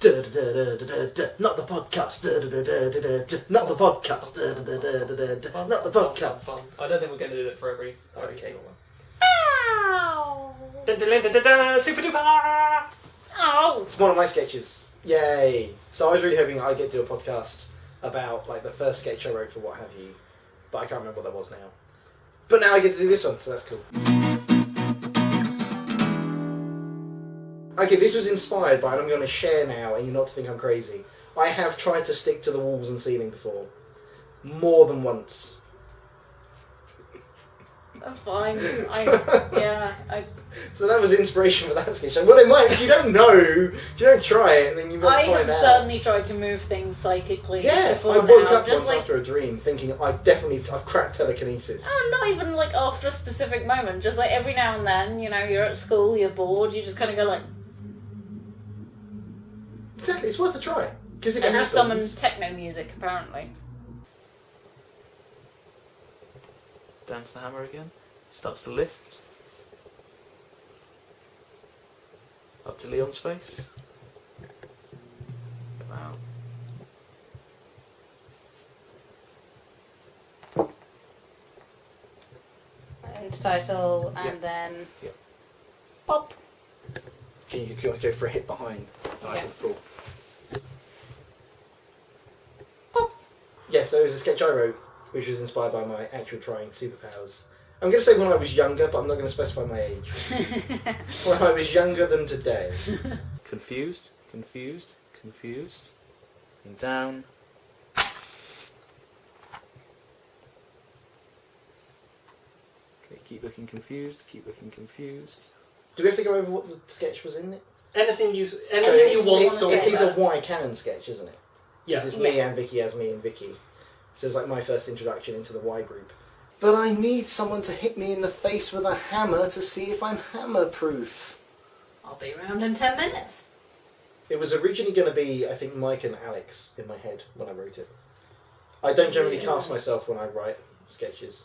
Not the podcast. Not the podcast. Not the podcast. I don't think we're going to do that for every Okay. single one. Ow! Super duper! Ow! It's one of my sketches. Yay! So I was really hoping I'd get to do a podcast about like the first sketch I wrote for what have you, but I can't remember what that was now. But now I get to do this one, so that's cool. Okay, this was inspired by, and I'm going to share now, and you're not to think I'm crazy. I have tried to stick to the walls and ceiling before, more than once. That's fine. So that was inspiration for that sketch. Well, it might. If you don't know, if you don't try it, then you might I find have out. certainly tried to move things psychically. Yeah, before I woke now, up just once like, after a dream thinking I've cracked telekinesis. oh, not even like after a specific moment. Just like every now and then, you know, you're at school, you're bored, you just kind of go like, Exactly, it's worth a try. Because if it and you happens, summon techno music apparently. Down to the hammer again. Starts to lift. Up to Leon's face. Come out. And title, and Yeah. then Yeah. pop. Okay, you can go for a hit behind. I Yeah. can fall. Pop. Yeah, so it was a sketch I wrote, which was inspired by my actual trying superpowers. I'm going to say when I was younger, but I'm not going to specify my age. When I was younger than today. Confused, confused, confused. And down. Okay, keep looking confused, keep looking confused. Do we have to go over what the sketch was in it? Anything you So want it's, to it is a about. Why Canon sketch, isn't it? Yeah. 'Cause it's me Yeah. and Vicky as me and Vicky. So it's like my first introduction into the Y group. But I need someone to hit me in the face with a hammer to see if I'm hammer-proof. I'll be around in 10 minutes. It was originally going to be, I think, Mike and Alex in my head when I wrote it. I don't generally cast myself when I write sketches.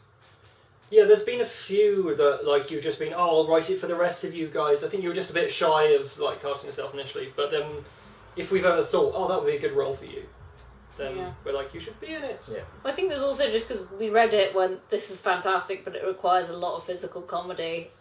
Yeah, there's been a few that, like, you've just been, oh, I'll write it for the rest of you guys. I think you were just a bit shy of, like, casting yourself initially. But then, if we've ever thought, oh, that would be a good role for you, then Yeah. we're like, you should be in it. Yeah. I think it was also just because we read it when this is fantastic, but it requires a lot of physical comedy.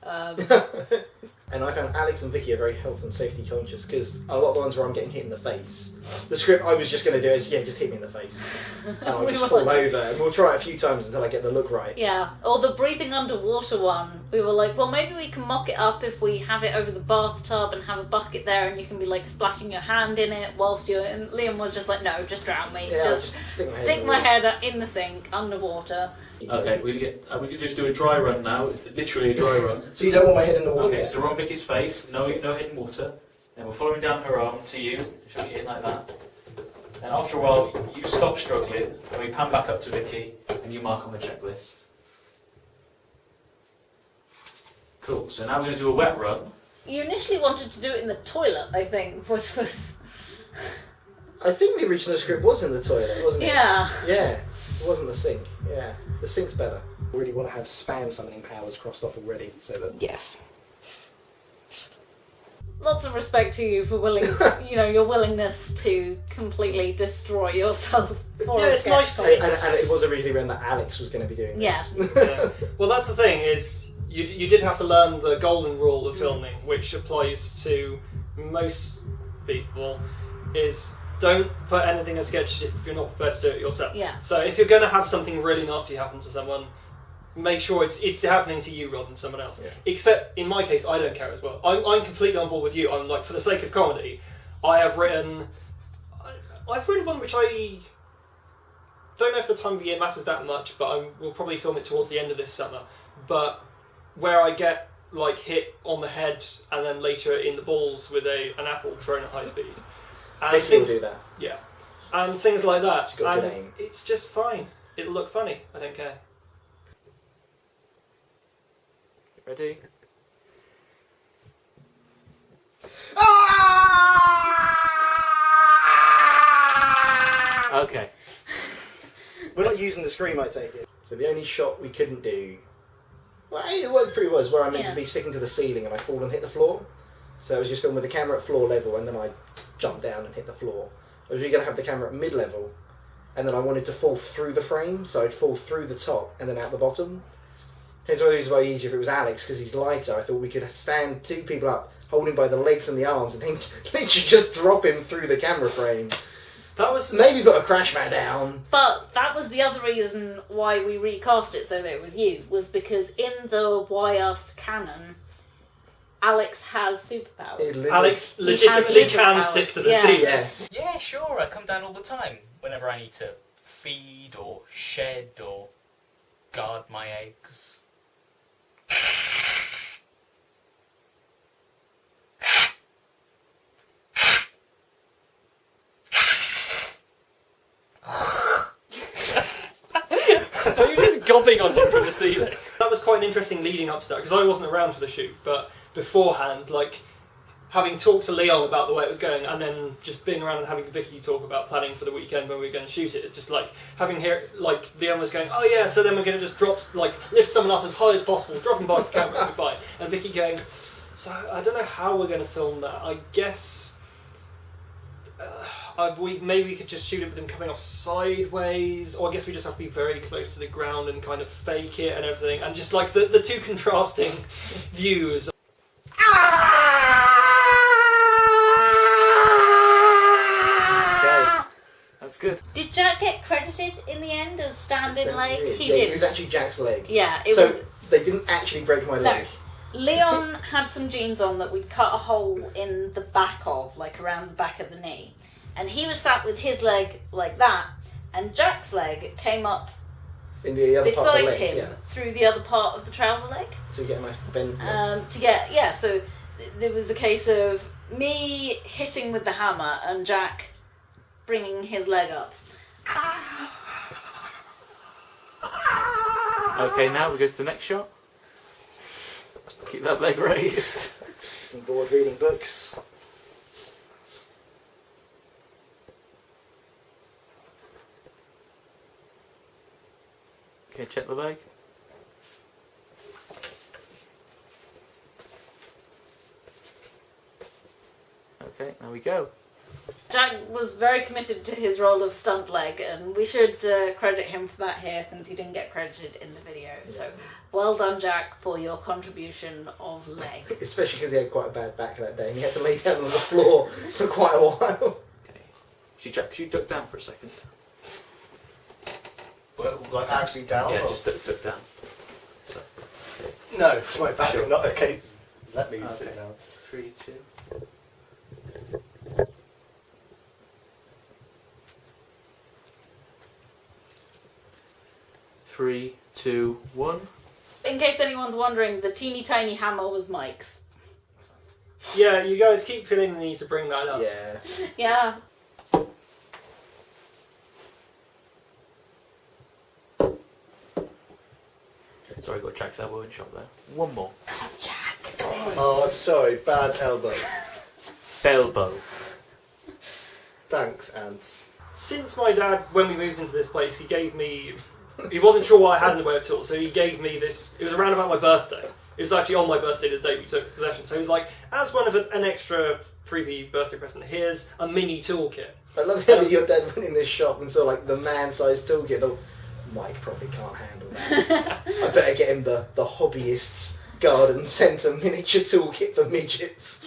And I found Alex and Vicky are very health and safety conscious because a lot of the ones where I'm getting hit in the face, the script I was just going to do is, just hit me in the face. And I'll We just were fall like- over, and we'll try it a few times until I get the look right. Yeah, or the breathing underwater one. We were like, well, maybe we can mock it up if we have it over the bathtub and have a bucket there, and you can be like splashing your hand in it whilst you're. And Liam was just like, no, just drown me. Yeah, I'll just stick my head stick in the my water. head in the sink underwater. Okay, we can just do a dry run now, literally a dry run. So you don't want my head in the water? Okay, so we're on Vicky's face, no head in water. Then we're following down her arm to you, showing it in like that. And after a while, you stop struggling, and we pan back up to Vicky, and you mark on the checklist. Cool, so now we're going to do a wet run. You initially wanted to do it in the toilet, I think, which was. I think the original script was in the toilet, wasn't it? Yeah. Yeah, it wasn't the sink. Yeah, the sink's better. I really want to have spam summoning powers crossed off already, so that... Yes. Lots of respect to you for your willingness to completely destroy yourself for Yeah, a it's sketch nice. comedy. And it was originally written that Alex was going to be doing Yeah. this. Yeah. Well, that's the thing, is you did have to learn the golden rule of filming, which applies to most people, is don't put anything in a sketch if you're not prepared to do it yourself. Yeah. So if you're going to have something really nasty happen to someone, make sure it's happening to you rather than someone else. Yeah. Except, in my case, I don't care as well. I'm completely on board with you. I'm like, for the sake of comedy, I've written one which I don't know if the time of year matters that much, but we'll probably film it towards the end of this summer. But where I get like hit on the head and then later in the balls with an apple thrown at high speed. And Vicky will do that. Yeah, and things like that. She's got And good aim. it's just fine. It'll look funny. I don't care. Ready? Okay. We're not using the scream, I take it. So the only shot we couldn't do... Well, it worked pretty well, is where I'm meant Yeah. to be sticking to the ceiling and I fall and hit the floor. So it was just filmed with the camera at floor level, and then I jumped down and hit the floor. I was really going to have the camera at mid-level, and then I wanted to fall through the frame, so I'd fall through the top and then out the bottom. Hence why it was way easier if it was Alex, because he's lighter. I thought we could stand two people up, hold him by the legs and the arms, and then literally just drop him through the camera frame. That was Maybe put a crash mat down. But that was the other reason why we recast it so that it was you, was because in the Why Us canon, Alex has superpowers. Alex He legitimately has can lizard stick to powers, the yeah. ceiling. Yes. Yeah, sure, I come down all the time whenever I need to feed or shed or guard my eggs. Are you just gobbing on him from the ceiling? That was quite an interesting leading up to that, because I wasn't around for the shoot, but beforehand, like, having talked to Leon about the way it was going, and then just being around and having Vicky talk about planning for the weekend when we were going to shoot it, it's just like, having here, like, Leon was going, oh yeah, so then we're going to just drop, like, lift someone up as high as possible, drop him by the camera, and be fine. And Vicky going, so I don't know how we're going to film that, I guess... maybe we could just shoot it with him coming off sideways, or I guess we just have to be very close to the ground and kind of fake it and everything, and just like the two contrasting views. Okay. That's good. Did Jack get credited in the end as stand-in leg? He Yeah, did. it was actually Jack's leg. Yeah, it So was... they didn't actually break my leg. Leon had some jeans on that we'd cut a hole in the back of, like around the back of the knee. And he was sat with his leg like that, and Jack's leg came up In the other part of beside the leg, him yeah. through the other part of the trouser leg. To get a nice bend. So there was the case of me hitting with the hammer and Jack bringing his leg up. Okay, now we go to the next shot. Keep that leg raised. I'm bored reading books. Okay, check the leg. Okay, now we go. Jack was very committed to his role of stunt leg, and we should credit him for that here since he didn't get credited in the video. So well done, Jack, for your contribution of leg. Especially because he had quite a bad back that day and he had to lay down on the floor for quite a while. Okay. Jack, could you duck down for a second? Well, like actually down? Yeah, or? just duck down. So, No, my back, Sure. not okay. Let me Okay. sit down. 3, 2. Three, two, one. In case anyone's wondering, the teeny tiny hammer was Mike's. Yeah, you guys keep feeling the need to bring that up. Yeah. Yeah. Sorry, got Jack's elbow in shot there. One more. Oh, I'm sorry, bad elbow. Elbow. Thanks, Ants. Since my dad, when we moved into this place, he gave me... He wasn't sure what I had in the way of tools, so he gave me this... It was around about my birthday. It was actually on my birthday the day we took possession. So he was like, as one of an extra freebie birthday present, here's a mini toolkit. I love how your dad went in this shop and saw like the man-sized toolkit. Thought, Mike probably can't handle that. I better get him the hobbyist's garden centre miniature toolkit for midgets.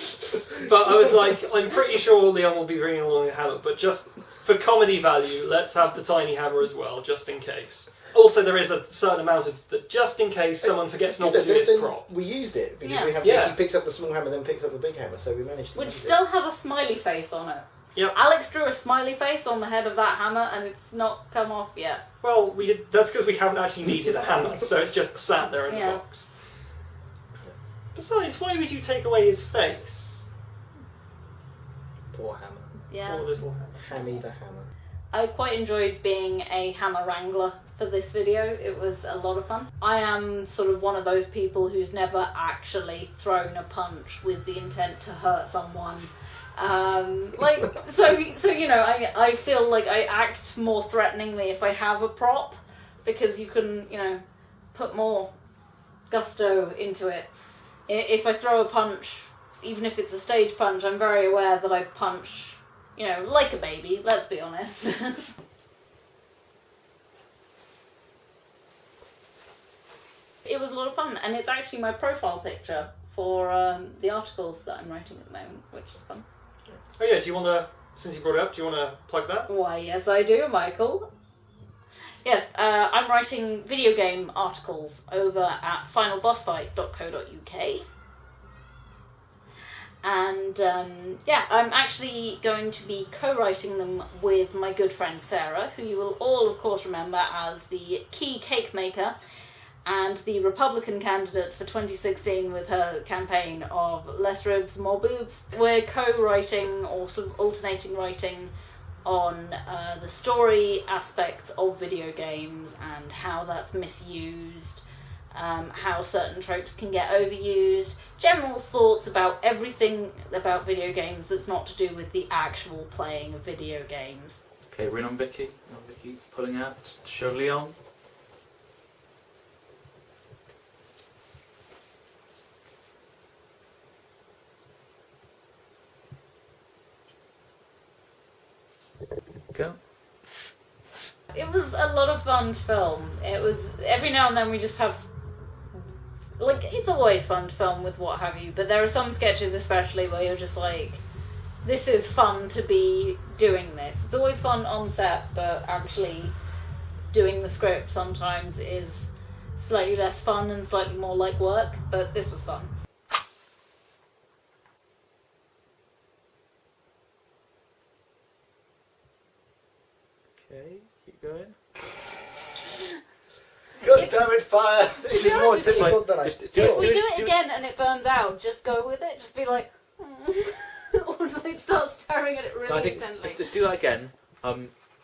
But I was like, I'm pretty sure Leon will be bringing along a hammer, but just for comedy value, let's have the tiny hammer as well, just in case. Also, there is a certain amount of that, just in case someone forgets not to do its Then prop. we used it because Yeah. we have Yeah. Vicky picks up the small hammer, then picks up the big hammer, so we managed to Which use still has a smiley face on it. Yep. Alex drew a smiley face on the head of that hammer and it's not come off yet. Well, that's because we haven't actually needed a hammer, so it's just sat there in Yeah. the box. Besides, why would you take away his face? it. Poor hammer. Yeah. Poor little hammer. Hammy the hammer. I quite enjoyed being a hammer wrangler for this video. It was a lot of fun. I am sort of one of those people who's never actually thrown a punch with the intent to hurt someone. So you know, I feel like I act more threateningly if I have a prop because you can, you know, put more gusto into it. If I throw a punch even if it's a stage punch, I'm very aware that I punch, you know, like a baby, let's be honest. It was a lot of fun, and it's actually my profile picture for the articles that I'm writing at the moment, which is fun. Oh yeah, do you want to, since you brought it up, do you want to plug that? Why, yes I do, Michael. Yes, I'm writing video game articles over at finalbossfight.co.uk. And yeah, I'm actually going to be co-writing them with my good friend Sarah, who you will all of course remember as the key cake maker and the Republican candidate for 2016 with her campaign of less ribs, more boobs. We're co-writing, or sort of alternating writing, on the story aspects of video games and how that's misused, how certain tropes can get overused, general thoughts about everything about video games that's not to do with the actual playing of video games. Okay, we're in on Vicky. Now Vicky pulling out to show Leon. Go. It was a lot of fun to film. It was, every now and then we just have, like, it's always fun to film with what have you, but there are some sketches especially where you're just like, this is fun to be doing this. It's always fun on set, but actually doing the script sometimes is slightly less fun and slightly more like work, but this was fun. Okay, keep going. God damn it, fire! This is more difficult than I Just If do we it- do it do it- again and it burns out, just go with it. Just be like, or like start staring at it really No, I think intently. let's do that again.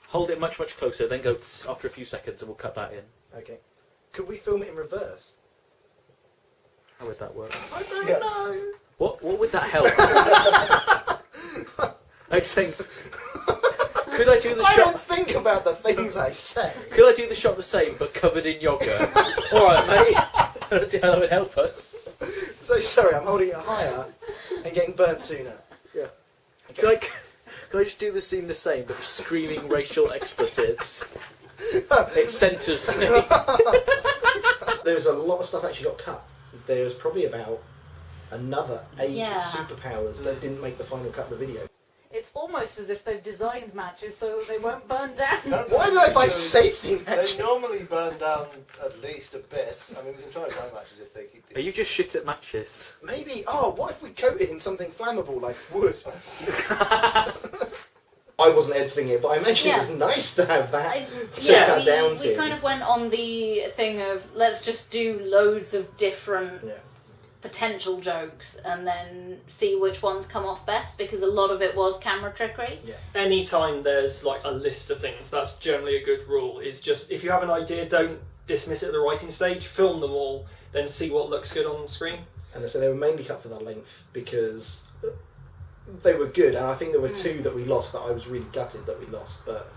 Hold it much closer, then go after a few seconds, and we'll cut that in. Okay. Could we film it in reverse? How would that work? I don't Yeah. know. What would that help? Like saying, could I do the I shot? don't think about the things I say. Could I do the shot the same but covered in yogurt? All right, mate. I don't see how that would help us. So sorry, I'm holding it higher and getting burnt sooner. Yeah. Could I just do the scene the same but screaming racial expletives? It centres me. There's a lot of stuff actually got cut. There's probably about another 8 Yeah. superpowers that didn't make the final cut of the video. It's almost as if they've designed matches so they won't burn down. That's Why did I buy safety They matches? normally burn down at least a bit. I mean, we can try time matches if they keep. Are you just shit at matches? Maybe, what if we coat it in something flammable like wood? I wasn't editing it, but I imagine it was nice to have that to cut down to. we kind of went on the thing of let's just do loads of different Yeah. potential jokes and then see which ones come off best, because a lot of it was camera trickery. Anytime there's like a list of things, that's generally a good rule. Is just if you have an idea, don't dismiss it at the writing stage. Film them all, then see what looks good on screen. And so they were mainly cut for the length because they were good, and I think there were 2 that we lost that I was really gutted that we lost, but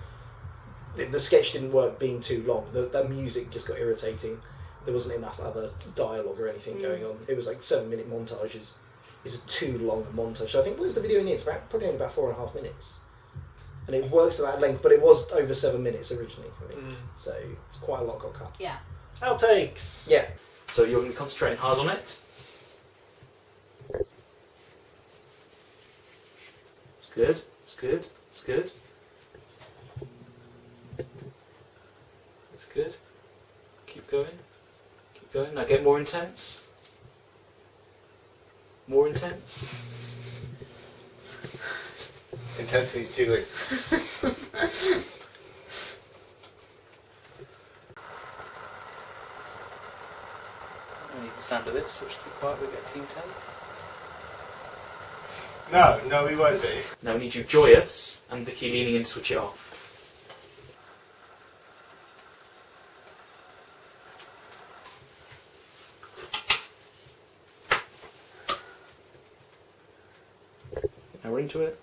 the sketch didn't work being too long. The music just got irritating. There wasn't enough other dialogue or anything going on. It was like 7-minute montages. It's too long a montage. So I think, what is the video in here? It's probably only about 4.5 minutes. And it works at that length, but it was over 7 minutes originally, I think. So it's quite a lot got cut. Yeah. Outtakes. Yeah. So you're going to be concentrating hard on it. It's good. It's good. It's good. It's good. Keep going. Keep going. Now get more intense. More intense. Intensity's jiggling. I need the sound of this, so just be quiet. We'll get a clean take. No, we won't be. Now we need you joyous and Vicky leaning in to switch it off. Now we're into it.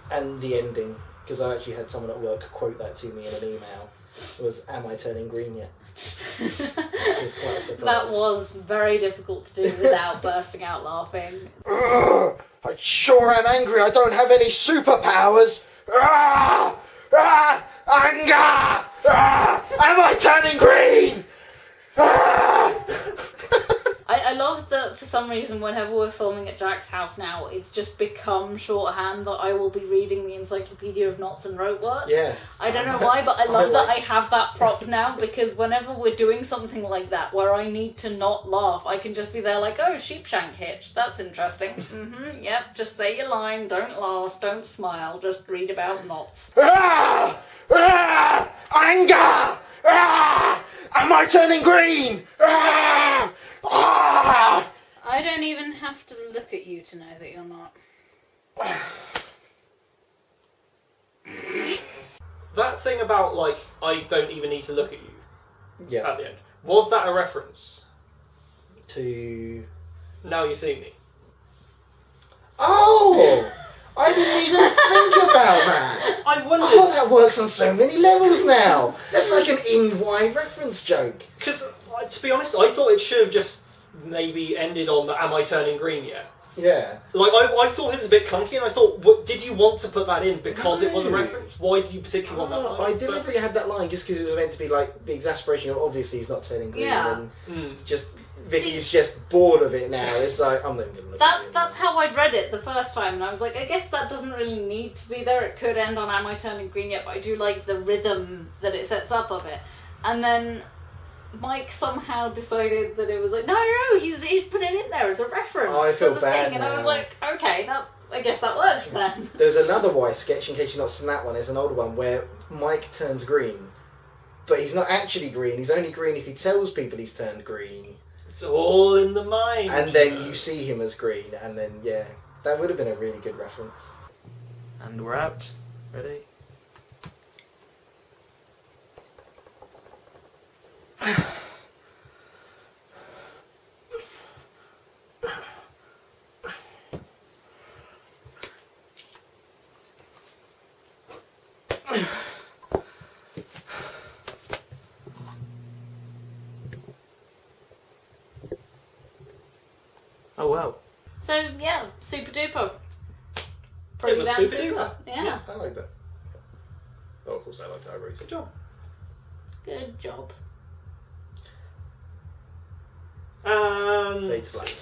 And the ending, because I actually had someone at work quote that to me in an email, was, "Am I turning green yet?" It was quite a surprise. That was very difficult to do without bursting out laughing. Ugh, I sure am angry. I don't have any superpowers. Ah! Ah! Anger! Ah! Am I turning green? Ah! I love that for some reason whenever we're filming at Jack's house now, it's just become shorthand that I will be reading the Encyclopedia of Knots and Ropework. Yeah. I don't know why, but I love that I have that prop now, because whenever we're doing something like that where I need to not laugh, I can just be there like, oh, sheepshank hitch, that's interesting. Yep, just say your line, don't laugh, don't smile, just read about knots. Ah! Ah! Anger! Ah! Am I turning green? Ah! Ah! I don't even have to look at you to know that you're not. That thing about, like, I don't even need to look at you Yeah. at the end, was that a reference? To... Now you see me. Oh! I didn't even think about that. I wondered, Oh, that works on so many levels now. That's like an in-Y reference joke. because, to be honest, I thought it should have just maybe ended on the "Am I turning green yet?" Yeah. Like, I thought it was a bit clunky, and I thought, what, did you want to put that in because it was a No. reference? Why did you particularly want that Oh, line? I deliberately had that line just because it was meant to be like the exasperation of obviously he's not turning green Yeah. and Mm. just Vicky's just bored of it now. It's like I'm not even gonna look at it. That's how I'd read it the first time, and I was like, I guess that doesn't really need to be there. It could end on "Am I turning green yet?" But I do like the rhythm that it sets up of it. And then Mike somehow decided that it was like, no, he's put it in there as a reference Oh, I feel for the bad thing, and I was now. like, okay, I guess that works then. There's another Y sketch, in case you've not seen that one, it's an older one, where Mike turns green. But he's not actually green, he's only green if he tells people he's turned green. It's all in the mind. And then you see him as green, and then, yeah, that would have been a really good reference. And we're out. Ready? Oh wow. So yeah, super duper. Pretty was damn super super. duper. Yeah. I like that. Oh, of course I liked how I wrote it. Good job. Good job. Fade to black.